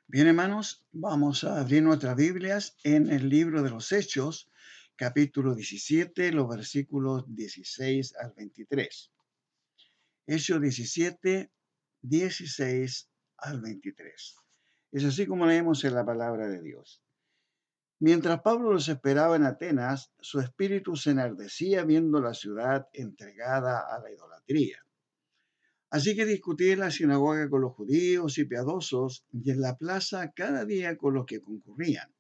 Bien, hermanos, vamos a abrir nuestras Biblias en el libro de los Hechos, capítulo 17, los versículos 16 al 23. Hechos 17, 16 al 23. Es así como leemos en la palabra de Dios. Mientras Pablo los esperaba en Atenas, su espíritu se enardecía viendo la ciudad entregada a la idolatría. Así que discutía en la sinagoga con los judíos y piadosos y en la plaza cada día con los que concurrían.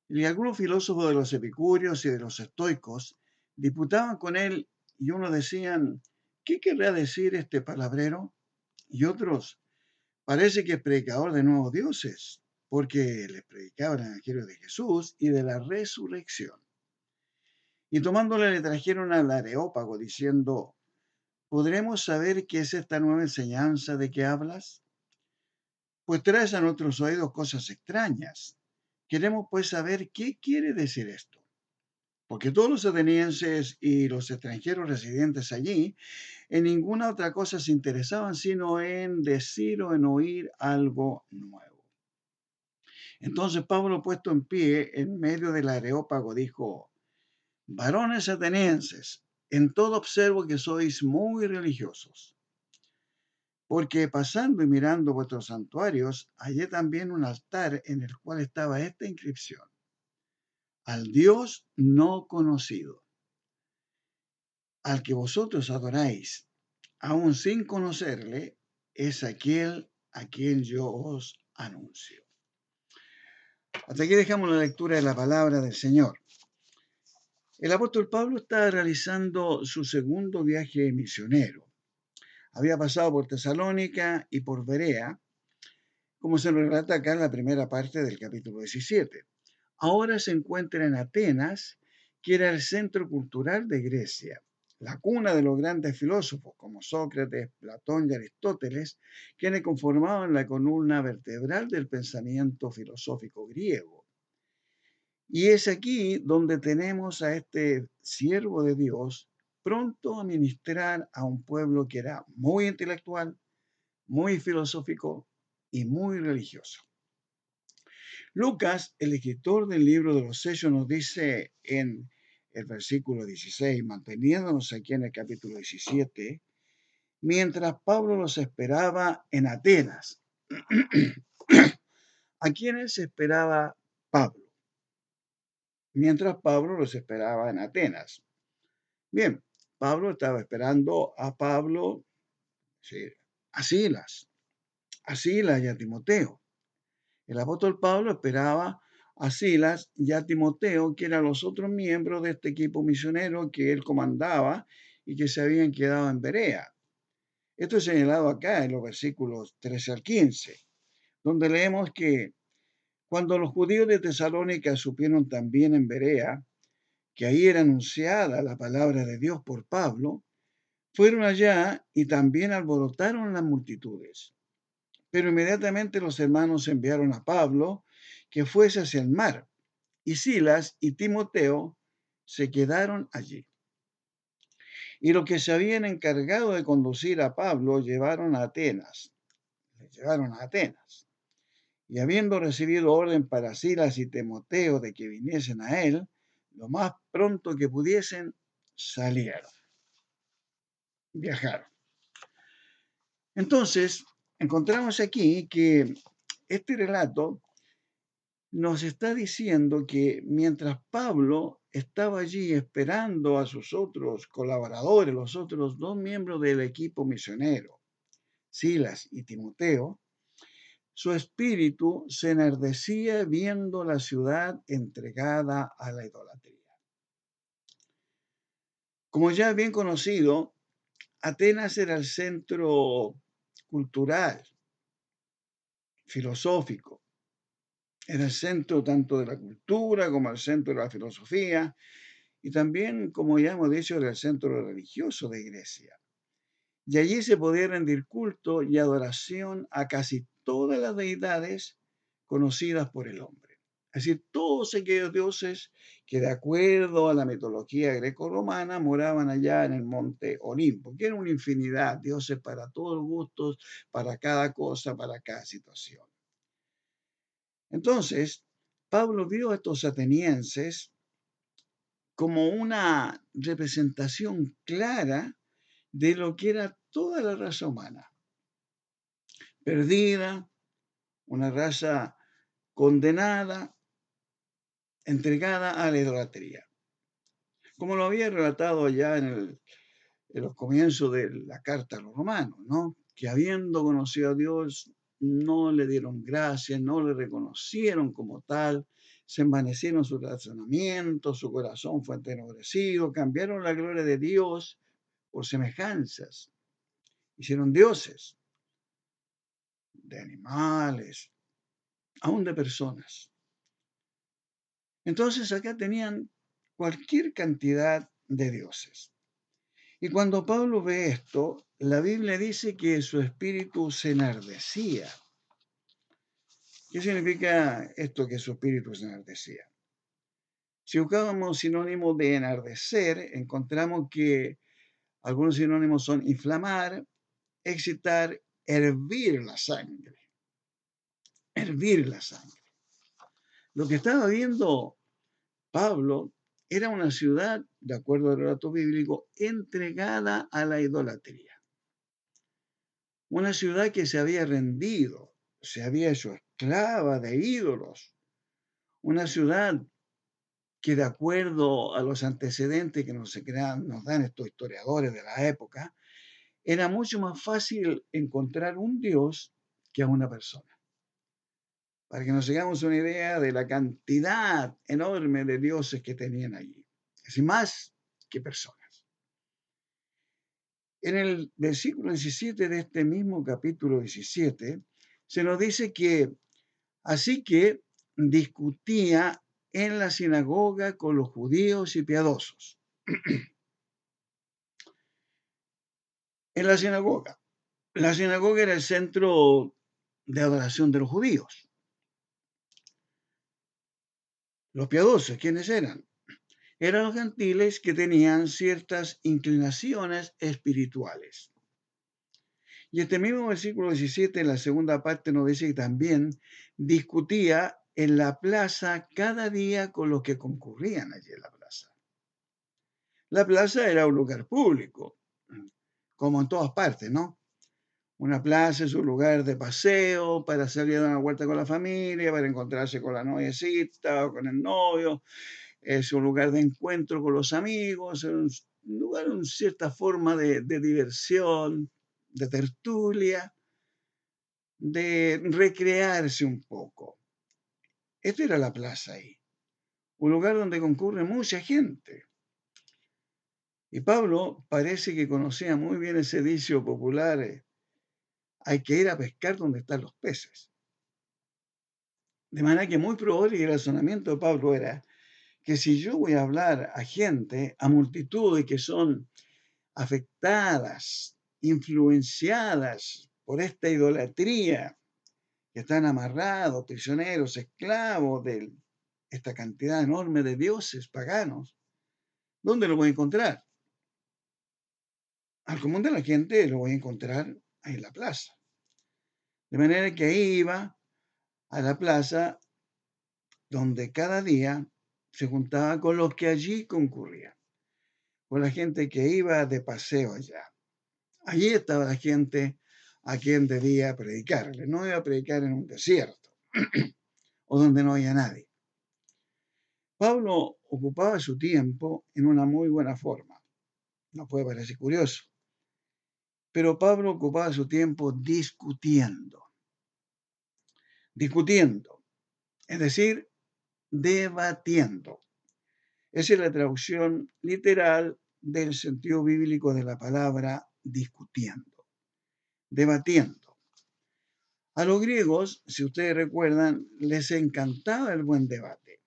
Y algunos filósofos de los epicúreos y de los estoicos disputaban con él y unos decían, ¿qué querrá decir este palabrero? Y otros, parece que es predicador de nuevos dioses, porque les predicaba el evangelio de Jesús y de la resurrección. Y tomándole le trajeron al Areópago diciendo, ¿podremos saber qué es esta nueva enseñanza de que hablas? Pues traes a nuestros oídos cosas extrañas. Queremos pues saber qué quiere decir esto. Porque todos los atenienses y los extranjeros residentes allí en ninguna otra cosa se interesaban sino en decir o en oír algo nuevo. Entonces Pablo, puesto en pie en medio del Areópago, dijo, varones atenienses, en todo observo que sois muy religiosos, porque pasando y mirando vuestros santuarios, hallé también un altar en el cual estaba esta inscripción, al Dios no conocido, al que vosotros adoráis, aún sin conocerle, es aquel a quien yo os anuncio. Hasta aquí dejamos la lectura de la palabra del Señor. El apóstol Pablo está realizando su segundo viaje misionero. Había pasado por Tesalónica y por Berea, como se relata acá en la primera parte del capítulo 17. Ahora se encuentra en Atenas, que era el centro cultural de Grecia, la cuna de los grandes filósofos como Sócrates, Platón y Aristóteles, quienes conformaban la columna vertebral del pensamiento filosófico griego. Y es aquí donde tenemos a este siervo de Dios pronto a ministrar a un pueblo que era muy intelectual, muy filosófico y muy religioso. Lucas, el escritor del libro de los Hechos, nos dice en el versículo 16, manteniéndonos aquí en el capítulo 17, mientras Pablo los esperaba en Atenas. ¿A quiénes esperaba Pablo? Mientras Pablo los esperaba en Atenas. Bien, Pablo estaba esperando a Pablo, sí, a Silas y a Timoteo. El apóstol Pablo esperaba a Silas y a Timoteo, que eran los otros miembros de este equipo misionero que él comandaba y que se habían quedado en Berea. Esto es señalado acá en los versículos 13 al 15, donde leemos que cuando los judíos de Tesalónica supieron también en Berea que ahí era anunciada la palabra de Dios por Pablo, fueron allá y también alborotaron las multitudes. Pero inmediatamente los hermanos enviaron a Pablo que fuese hacia el mar, y Silas y Timoteo se quedaron allí. Y los que se habían encargado de conducir a Pablo le llevaron a Atenas. Y habiendo recibido orden para Silas y Timoteo de que viniesen a él, lo más pronto que pudiesen, salieron, viajaron. Entonces, encontramos aquí que este relato nos está diciendo que mientras Pablo estaba allí esperando a sus otros colaboradores, los otros dos miembros del equipo misionero, Silas y Timoteo, su espíritu se enardecía viendo la ciudad entregada a la idolatría. Como ya es bien conocido, Atenas era el centro cultural, filosófico, era el centro tanto de la cultura como el centro de la filosofía y también, como ya hemos dicho, era el centro religioso de Grecia. Y allí se podía rendir culto y adoración a casi todas las deidades conocidas por el hombre. Es decir, todos aquellos dioses que de acuerdo a la mitología greco-romana moraban allá en el monte Olimpo, que era una infinidad, dioses para todos los gustos, para cada cosa, para cada situación. Entonces, Pablo vio a estos atenienses como una representación clara de lo que era toda la raza humana, perdida, una raza condenada, entregada a la idolatría. Como lo había relatado ya en los comienzos de la carta a los romanos, ¿no? Que habiendo conocido a Dios, no le dieron gracias, no le reconocieron como tal, se envanecieron sus razonamientos, su corazón fue entenebrecido, cambiaron la gloria de Dios por semejanzas, hicieron dioses de animales, aún de personas. Entonces acá tenían cualquier cantidad de dioses. Y cuando Pablo ve esto, la Biblia dice que su espíritu se enardecía. ¿Qué significa esto, que su espíritu se enardecía? Si buscábamos sinónimos de enardecer, encontramos que algunos sinónimos son inflamar, excitar, hervir la sangre. Hervir la sangre. Lo que estaba viendo Pablo era una ciudad, de acuerdo al relato bíblico, entregada a la idolatría. Una ciudad que se había rendido, se había hecho esclava de ídolos. Una ciudad que, de acuerdo a los antecedentes que nos dan estos historiadores de la época, era mucho más fácil encontrar un Dios que a una persona. Para que nos hagamos una idea de la cantidad enorme de dioses que tenían allí. Es decir, más que personas. En el versículo 17 de este mismo capítulo 17, se nos dice que así que discutía en la sinagoga con los judíos y piadosos. En la sinagoga. La sinagoga era el centro de adoración de los judíos. Los piadosos, ¿quiénes eran? Eran los gentiles que tenían ciertas inclinaciones espirituales. Y este mismo versículo 17, en la segunda parte, nos dice que también discutía en la plaza cada día con los que concurrían allí en la plaza. La plaza era un lugar público, como en todas partes, ¿no? Una plaza es un lugar de paseo para salir a dar una vuelta con la familia, para encontrarse con la noviecita o con el novio. Es un lugar de encuentro con los amigos, es un lugar, en cierta forma de diversión, de tertulia, de recrearse un poco. Esta era la plaza ahí, un lugar donde concurre mucha gente. Y Pablo parece que conocía muy bien ese dicho popular, hay que ir a pescar donde están los peces. De manera que muy probable que el razonamiento de Pablo era que si yo voy a hablar a gente, a multitudes que son afectadas, influenciadas por esta idolatría, que están amarrados, prisioneros, esclavos de esta cantidad enorme de dioses paganos, ¿dónde lo voy a encontrar? Al común de la gente lo voy a encontrar en la plaza. De manera que ahí iba a la plaza donde cada día se juntaba con los que allí concurrían, con la gente que iba de paseo allá. Allí estaba la gente a quien debía predicarle. No iba a predicar en un desierto o donde no haya nadie. Pablo ocupaba su tiempo en una muy buena forma. Nos puede parecer curioso. Pero Pablo ocupaba su tiempo discutiendo. Discutiendo. Es decir, debatiendo. Esa es la traducción literal del sentido bíblico de la palabra discutiendo. Debatiendo. A los griegos, si ustedes recuerdan, les encantaba el buen debate.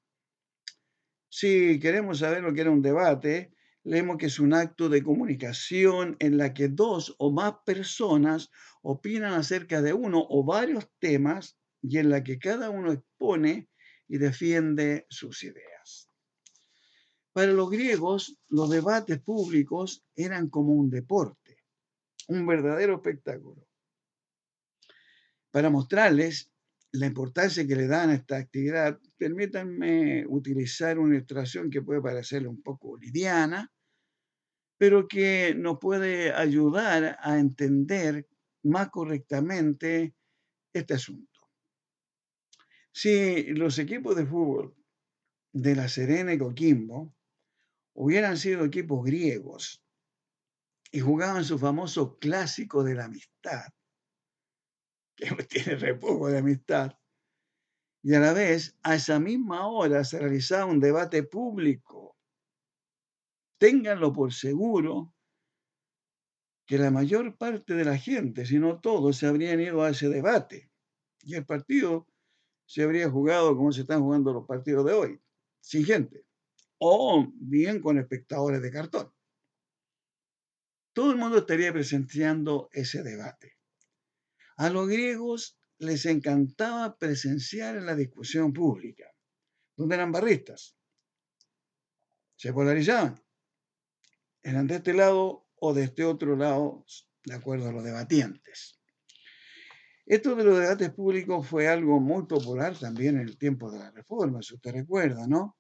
Si queremos saber lo que era un debate, leemos que es un acto de comunicación en la que dos o más personas opinan acerca de uno o varios temas y en la que cada uno expone y defiende sus ideas. Para los griegos, los debates públicos eran como un deporte, un verdadero espectáculo, para mostrarles la importancia que le dan a esta actividad, permítanme utilizar una ilustración que puede parecerle un poco liviana, pero que nos puede ayudar a entender más correctamente este asunto. Si los equipos de fútbol de La Serena y Coquimbo hubieran sido equipos griegos y jugaban su famoso clásico de la amistad, que tiene re poco de amistad, y a la vez a esa misma hora se realizaba un debate público, ténganlo por seguro que la mayor parte de la gente, si no todos, se habrían ido a ese debate y el partido se habría jugado como se están jugando los partidos de hoy, sin gente, o bien con espectadores de cartón. Todo el mundo estaría presenciando ese debate. A los griegos les encantaba presenciar en la discusión pública, donde eran barristas. Se polarizaban. Eran de este lado o de este otro lado, de acuerdo a los debatientes. Esto de los debates públicos fue algo muy popular también en el tiempo de la Reforma, si usted recuerda, ¿no?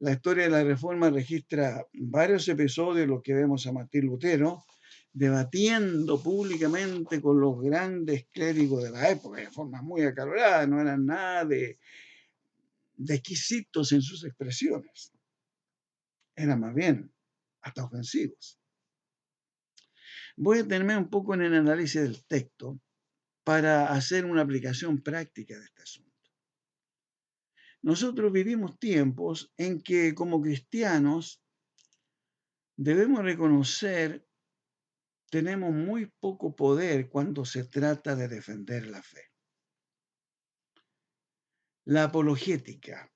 La historia de la Reforma registra varios episodios en los que vemos a Martín Lutero debatiendo públicamente con los grandes clérigos de la época, de forma muy acalorada, no eran nada de exquisitos en sus expresiones, eran más bien hasta ofensivos. Voy a detenerme un poco en el análisis del texto para hacer una aplicación práctica de este asunto. Nosotros vivimos tiempos en que como cristianos debemos reconocer tenemos muy poco poder cuando se trata de defender la fe. La apologética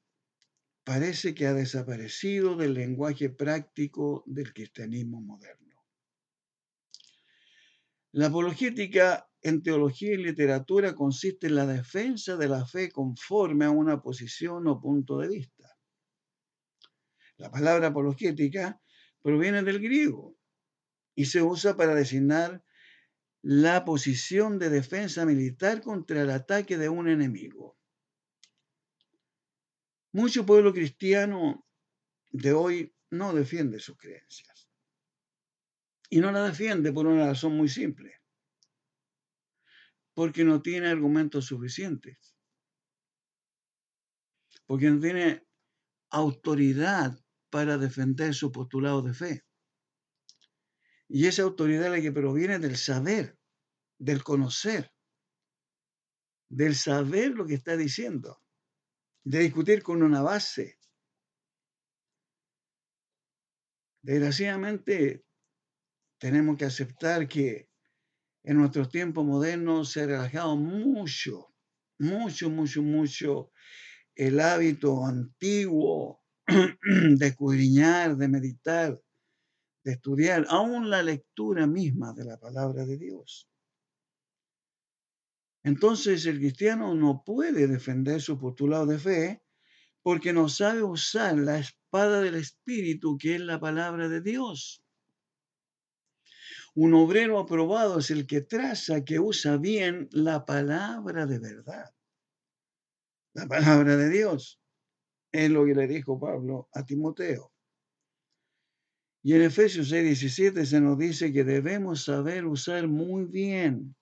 parece que ha desaparecido del lenguaje práctico del cristianismo moderno. La apologética en teología y literatura consiste en la defensa de la fe conforme a una posición o punto de vista. La palabra apologética proviene del griego y se usa para designar la posición de defensa militar contra el ataque de un enemigo. Mucho pueblo cristiano de hoy no defiende sus creencias. Y no la defiende por una razón muy simple. Porque no tiene argumentos suficientes. Porque no tiene autoridad para defender su postulado de fe. Y esa autoridad es la que proviene del saber, del conocer, del saber lo que está diciendo, de discutir con una base. Desgraciadamente, tenemos que aceptar que en nuestros tiempos modernos se ha relajado mucho el hábito antiguo de escudriñar, de meditar, de estudiar, aún la lectura misma de la palabra de Dios. Entonces el cristiano no puede defender su postulado de fe porque no sabe usar la espada del Espíritu, que es la palabra de Dios. Un obrero aprobado es el que traza, que usa bien la palabra de verdad. La palabra de Dios es lo que le dijo Pablo a Timoteo. Y en Efesios 6:17 se nos dice que debemos saber usar muy bien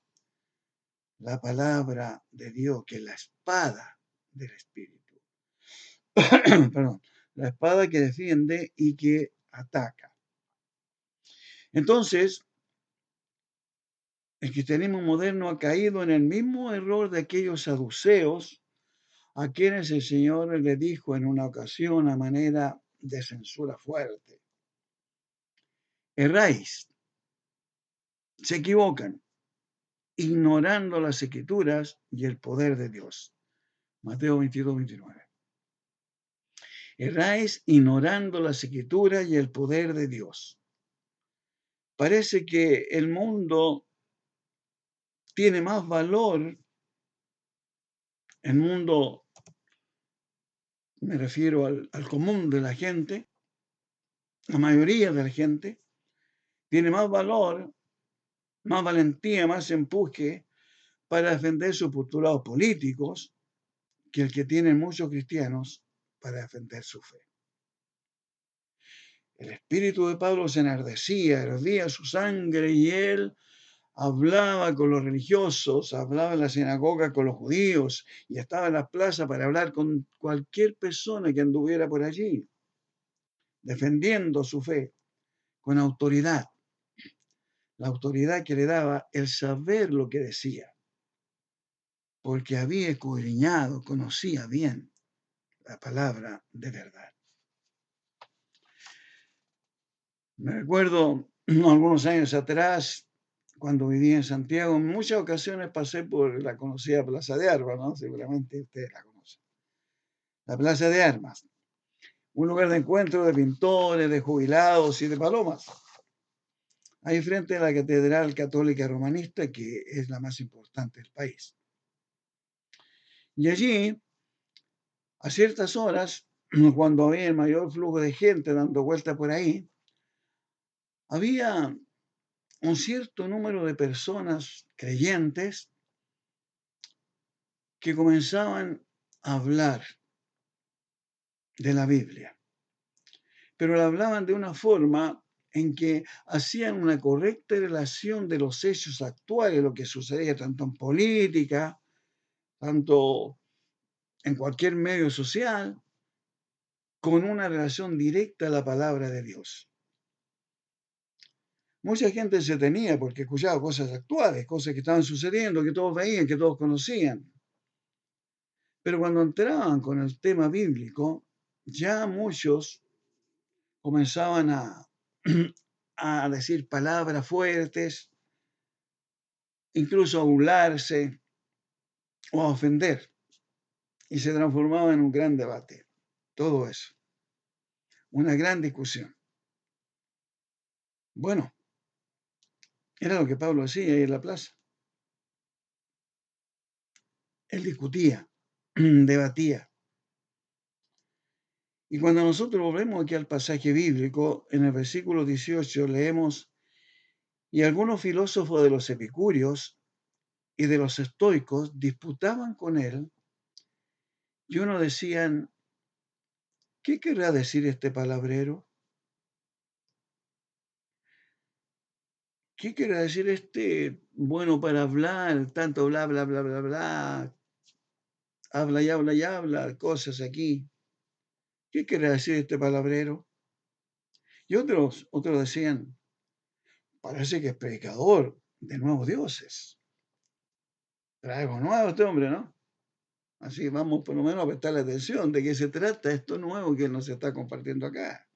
la palabra de Dios, que es la espada del Espíritu. Perdón, la espada que defiende y que ataca. Entonces, el cristianismo moderno ha caído en el mismo error de aquellos saduceos a quienes el Señor le dijo en una ocasión a manera de censura fuerte: erráis, se equivocan, ignorando las Escrituras y el poder de Dios. Mateo 22:29. Erráis ignorando las Escrituras y el poder de Dios. Parece que el mundo tiene más valor, el mundo, me refiero al común de la gente, la mayoría de la gente, tiene más valor, más valentía, más empuje para defender sus postulados políticos que el que tienen muchos cristianos para defender su fe. El espíritu de Pablo se enardecía, hervía su sangre y él hablaba con los religiosos, hablaba en la sinagoga con los judíos y estaba en la plaza para hablar con cualquier persona que anduviera por allí, defendiendo su fe con autoridad, la autoridad que le daba el saber lo que decía, porque había escudriñado, conocía bien la palabra de verdad. Me recuerdo algunos años atrás, cuando vivía en Santiago, en muchas ocasiones pasé por la conocida Plaza de Armas, ¿no? Seguramente ustedes la conocen. La Plaza de Armas, un lugar de encuentro de pintores, de jubilados y de palomas. Ahí frente a la Catedral Católica Romanista, que es la más importante del país. Y allí, a ciertas horas, cuando había el mayor flujo de gente dando vueltas por ahí, había un cierto número de personas creyentes que comenzaban a hablar de la Biblia, pero la hablaban de una forma en que hacían una correcta relación de los hechos actuales, lo que sucedía tanto en política, tanto en cualquier medio social, con una relación directa a la palabra de Dios. Mucha gente se tenía porque escuchaba cosas actuales, cosas que estaban sucediendo, que todos veían, que todos conocían. Pero cuando entraban con el tema bíblico, ya muchos comenzaban a decir palabras fuertes, incluso a burlarse o a ofender, y se transformaba en un gran debate. Todo eso. Una gran discusión. Bueno, era lo que Pablo hacía ahí en la plaza. Él discutía, debatía. Y cuando nosotros volvemos aquí al pasaje bíblico, en el versículo 18 leemos, y algunos filósofos de los epicúreos y de los estoicos disputaban con él, y uno decían, ¿qué querrá decir este palabrero? ¿Qué querrá decir este bueno para hablar, tanto bla, bla, bla, bla, bla, habla y habla y habla, cosas aquí? ¿Qué querrá decir este palabrero? Y otros decían, parece que es predicador de nuevos dioses. Trae algo nuevo este hombre, ¿no? Así vamos por lo menos a prestarle atención de qué se trata esto nuevo que nos está compartiendo acá,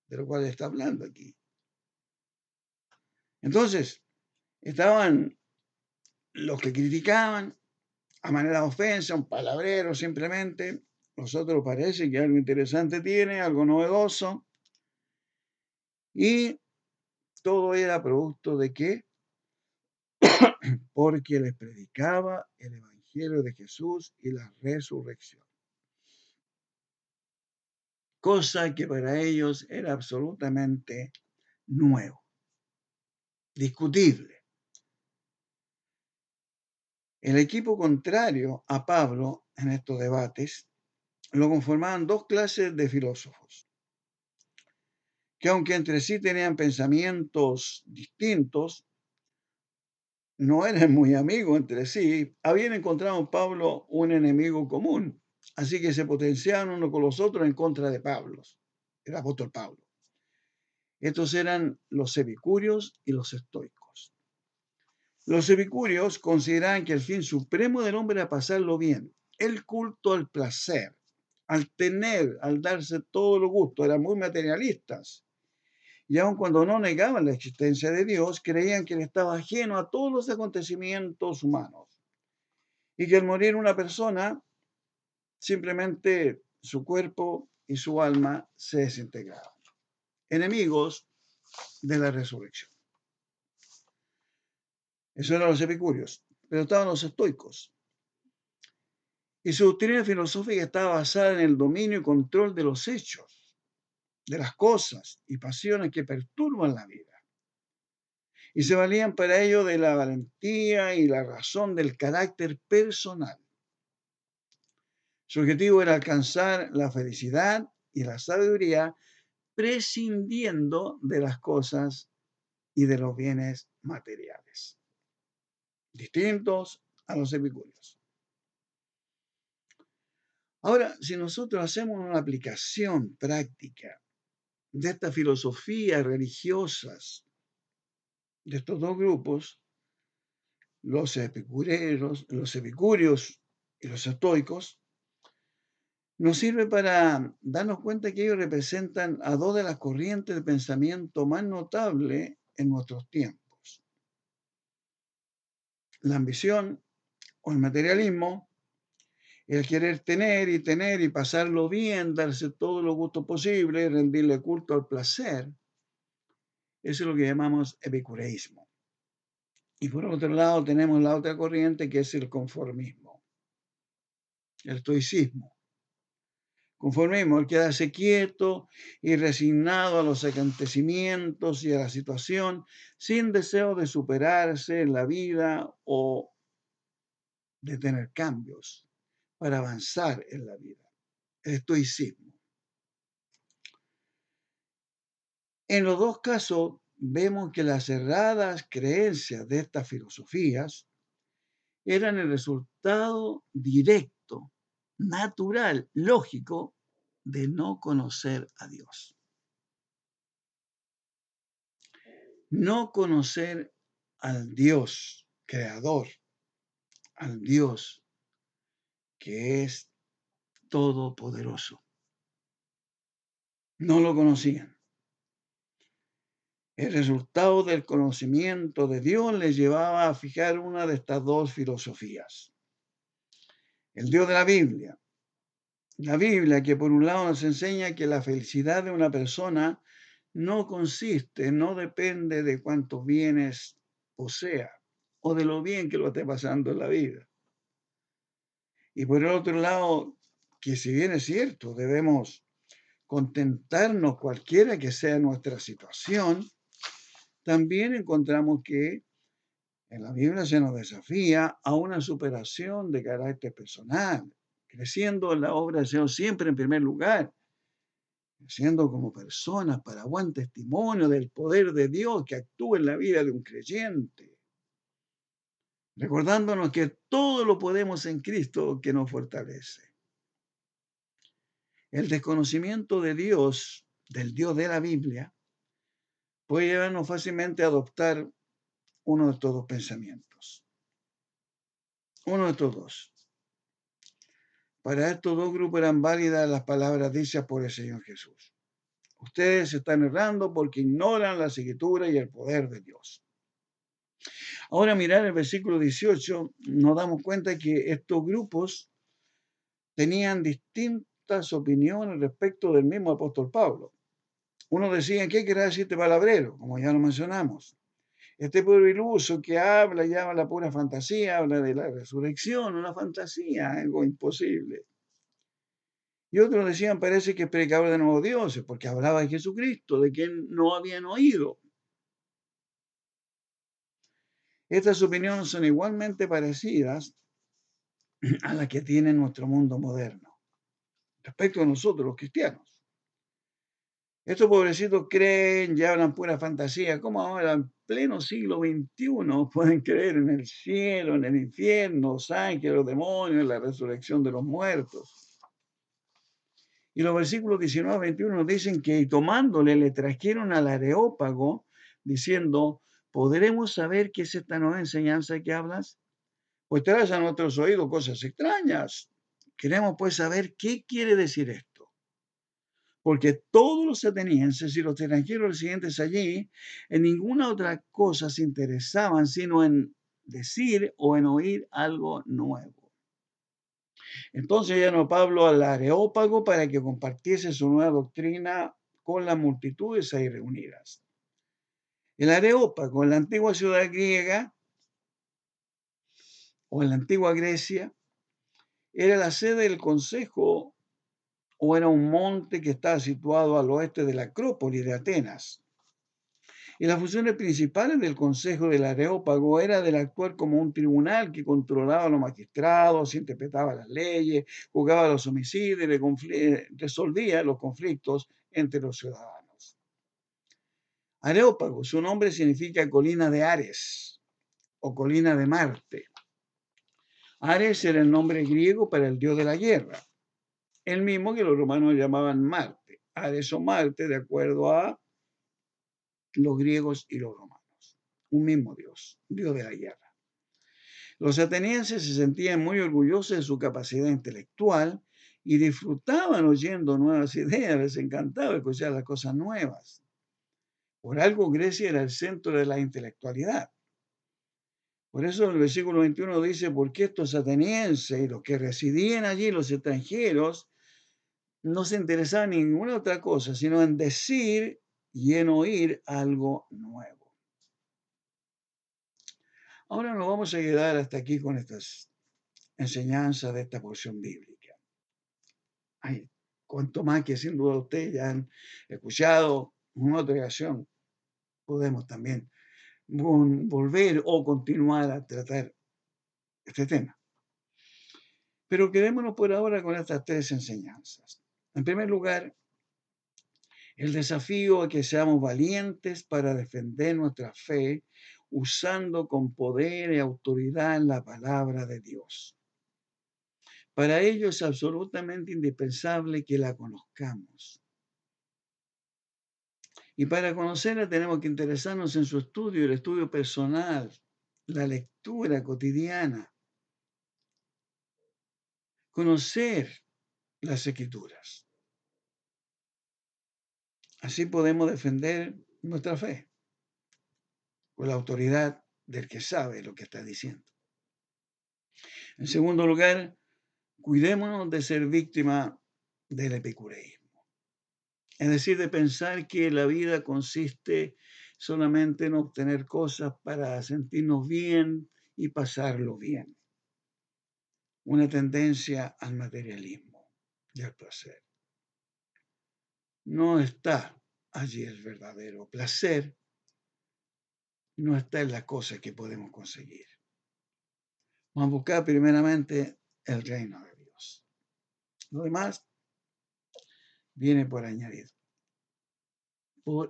de lo cual está hablando aquí. Entonces, estaban los que criticaban a manera de ofensa, un palabrero simplemente. Los otros parece que algo interesante tiene, algo novedoso. Y todo era producto de qué? Porque les predicaba el Evangelio de Jesús y la resurrección. Cosa que para ellos era absolutamente nuevo, discutible. El equipo contrario a Pablo en estos debates lo conformaban dos clases de filósofos, que aunque entre sí tenían pensamientos distintos, no eran muy amigos entre sí, habían encontrado en Pablo un enemigo común, así que se potenciaban unos con los otros en contra de Pablo, el apóstol Pablo. Estos eran los epicúreos y los estoicos. Los epicúreos consideraban que el fin supremo del hombre era pasarlo bien, el culto al placer, al tener, al darse todo lo gusto, eran muy materialistas. Y aun cuando no negaban la existencia de Dios, creían que él estaba ajeno a todos los acontecimientos humanos. Y que al morir una persona, simplemente su cuerpo y su alma se desintegraban. Enemigos de la resurrección. Eso eran los epicúreos. Pero estaban los estoicos. Y su doctrina filosófica estaba basada en el dominio y control de los hechos, de las cosas y pasiones que perturban la vida. y se valían para ello de la valentía y la razón del carácter personal. Su objetivo era alcanzar la felicidad y la sabiduría prescindiendo de las cosas y de los bienes materiales, distintos a los epicúreos. Ahora, si nosotros hacemos una aplicación práctica de estas filosofías religiosas de estos dos grupos, los epicúreos y los estoicos, nos sirve para darnos cuenta que ellos representan a dos de las corrientes de pensamiento más notables en nuestros tiempos: la ambición o el materialismo, el querer tener y pasarlo bien, darse todos los gustos posibles, rendirle culto al placer. Eso es lo que llamamos epicureísmo. Y por otro lado tenemos la otra corriente, que es el conformismo, el estoicismo. Conformismo, el quedarse quieto y resignado a los acontecimientos y a la situación, sin deseo de superarse en la vida o de tener cambios para avanzar en la vida. El estoicismo. En los dos casos vemos que las erradas creencias de estas filosofías eran el resultado directo, natural, lógico, de no conocer a Dios. No conocer al Dios creador, al Dios que es todopoderoso. No lo conocían. El resultado del conocimiento de Dios les llevaba a fijar una de estas dos filosofías. El Dios de la Biblia. La Biblia, que por un lado nos enseña que la felicidad de una persona no depende de cuántos bienes posea o de lo bien que lo esté pasando en la vida. Y por el otro lado, que si bien es cierto, debemos contentarnos cualquiera que sea nuestra situación, también encontramos que en la Biblia se nos desafía a una superación de carácter personal, creciendo en la obra del Señor siempre en primer lugar, creciendo como personas para buen testimonio del poder de Dios que actúa en la vida de un creyente, recordándonos que todo lo podemos en Cristo que nos fortalece. El desconocimiento de Dios, del Dios de la Biblia, puede llevarnos fácilmente a adoptar uno de estos dos pensamientos. Uno de estos dos. Para estos dos grupos eran válidas las palabras dichas por el Señor Jesús. Ustedes están errando porque ignoran las Escrituras y el poder de Dios. Ahora, mirar el versículo 18, nos damos cuenta que estos grupos tenían distintas opiniones respecto del mismo apóstol Pablo. Uno decía: ¿qué quiere decir este palabrero? Como ya lo mencionamos. Este pueblo iluso que habla y habla pura fantasía, habla de la resurrección, una fantasía, algo imposible. Y otros decían: parece que es predicador de nuevos dioses, porque hablaba de Jesucristo, de quien no habían oído. Estas opiniones son igualmente parecidas a las que tiene nuestro mundo moderno, respecto a nosotros los cristianos. Estos pobrecitos creen y hablan pura fantasía. ¿Cómo ahora, en pleno siglo XXI, pueden creer en el cielo, en el infierno, los ángeles, los demonios, en la resurrección de los muertos? Y los versículos 19 y 21 nos dicen que tomándole le trajeron al Areópago diciendo: ¿podremos saber qué es esta nueva enseñanza que hablas? Pues traes a nuestros oídos cosas extrañas. Queremos pues saber qué quiere decir esto. Porque todos los atenienses y los extranjeros residentes allí en ninguna otra cosa se interesaban sino en decir o en oír algo nuevo. Entonces llamó Pablo al Areópago para que compartiese su nueva doctrina con las multitudes ahí reunidas. El Areópago, en la antigua ciudad griega o en la antigua Grecia, era la sede del consejo o era un monte que estaba situado al oeste de la Acrópolis de Atenas. Y las funciones principales del Consejo del Areópago era de actuar como un tribunal que controlaba a los magistrados, interpretaba las leyes, juzgaba a los homicidios y resolvía los conflictos entre los ciudadanos. Areópago, su nombre significa colina de Ares o colina de Marte. Ares era el nombre griego para el dios de la guerra, el mismo que los romanos llamaban Marte. Ares o Marte, de acuerdo a los griegos y los romanos. Un mismo dios, dios de la guerra. Los atenienses se sentían muy orgullosos de su capacidad intelectual y disfrutaban oyendo nuevas ideas, les encantaba escuchar las cosas nuevas. Por algo Grecia era el centro de la intelectualidad. Por eso el versículo 21 dice, porque estos atenienses y los que residían allí, los extranjeros, no se interesaban en ninguna otra cosa, sino en decir y en oír algo nuevo. Ahora nos vamos a quedar hasta aquí con estas enseñanzas de esta porción bíblica. Hay cuanto más que sin duda ustedes ya han escuchado en otra ocasión, podemos también volver o continuar a tratar este tema. Pero quedémonos por ahora con estas tres enseñanzas. En primer lugar, el desafío a que seamos valientes para defender nuestra fe usando con poder y autoridad la palabra de Dios. Para ello es absolutamente indispensable que la conozcamos. Y para conocerla tenemos que interesarnos en su estudio, el estudio personal, la lectura cotidiana, conocer las Escrituras. Así podemos defender nuestra fe con la autoridad del que sabe lo que está diciendo. En segundo lugar, cuidémonos de ser víctima del epicureísmo. Es decir, de pensar que la vida consiste solamente en obtener cosas para sentirnos bien y pasarlo bien. Una tendencia al materialismo y al placer. No está allí el verdadero placer, no está en las cosas que podemos conseguir. Vamos a buscar primeramente el reino de Dios. Lo demás viene por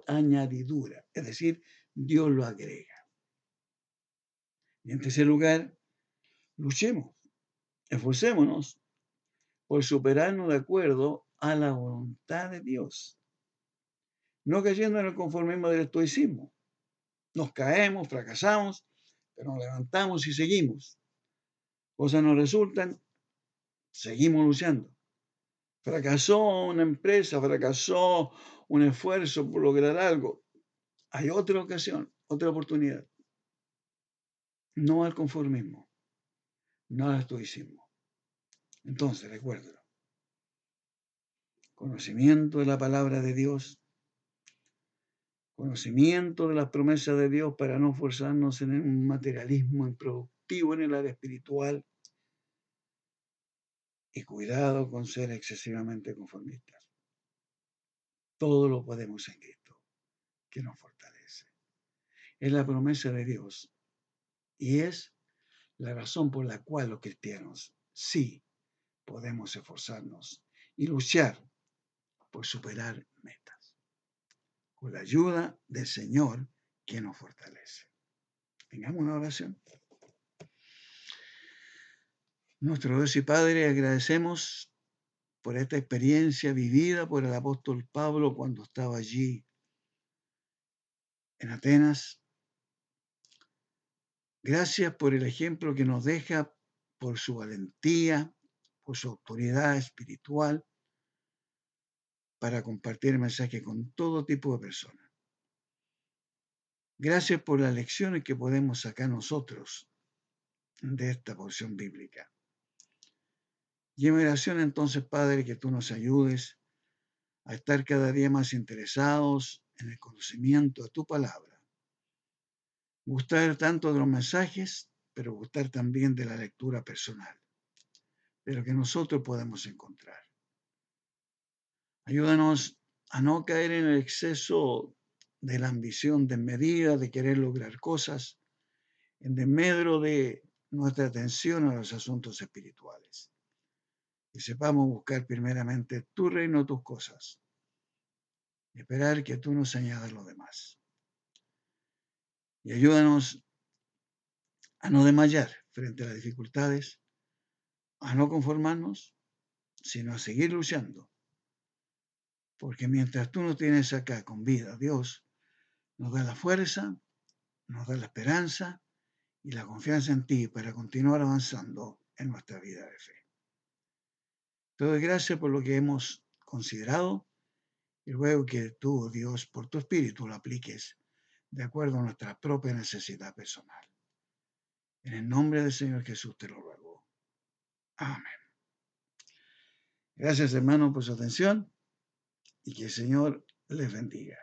añadidura, es decir, Dios lo agrega. Y en tercer lugar, luchemos, esforcémonos por superarnos de acuerdo a la voluntad de Dios, no cayendo en el conformismo del estoicismo. Nos caemos, fracasamos, pero nos levantamos y seguimos. Cosas no resultan, seguimos luchando. Fracasó una empresa, fracasó un esfuerzo por lograr algo. Hay otra ocasión, otra oportunidad. No al conformismo, no al estoicismo. Entonces, recuérdalo. Conocimiento de la palabra de Dios, conocimiento de las promesas de Dios para no forzarnos en un materialismo improductivo en el área espiritual y cuidado con ser excesivamente conformistas. Todo lo podemos en Cristo, que nos fortalece. Es la promesa de Dios y es la razón por la cual los cristianos sí podemos esforzarnos y luchar por superar metas, con la ayuda del Señor que nos fortalece. Tengamos una oración. Nuestro Dios y Padre, agradecemos por esta experiencia vivida por el apóstol Pablo cuando estaba allí en Atenas. Gracias por el ejemplo que nos deja, por su valentía, por su autoridad espiritual para compartir el mensaje con todo tipo de personas. Gracias por las lecciones que podemos sacar nosotros de esta porción bíblica. Y en oración entonces, Padre, que tú nos ayudes a estar cada día más interesados en el conocimiento de tu palabra. Gustar tanto de los mensajes, pero gustar también de la lectura personal, de lo que nosotros podemos encontrar. Ayúdanos a no caer en el exceso de la ambición desmedida, de querer lograr cosas, en desmedro de nuestra atención a los asuntos espirituales. Y sepamos buscar primeramente tu reino, tus cosas, y esperar que tú nos añadas lo demás. Y ayúdanos a no desmayar frente a las dificultades, a no conformarnos, sino a seguir luchando. Porque mientras tú nos tienes acá con vida, Dios nos da la fuerza, nos da la esperanza y la confianza en ti para continuar avanzando en nuestra vida de fe. Te doy gracias por lo que hemos considerado y ruego que tú, Dios, por tu Espíritu lo apliques de acuerdo a nuestra propia necesidad personal. En el nombre del Señor Jesús te lo ruego. Amén. Gracias, hermanos, por su atención y que el Señor les bendiga.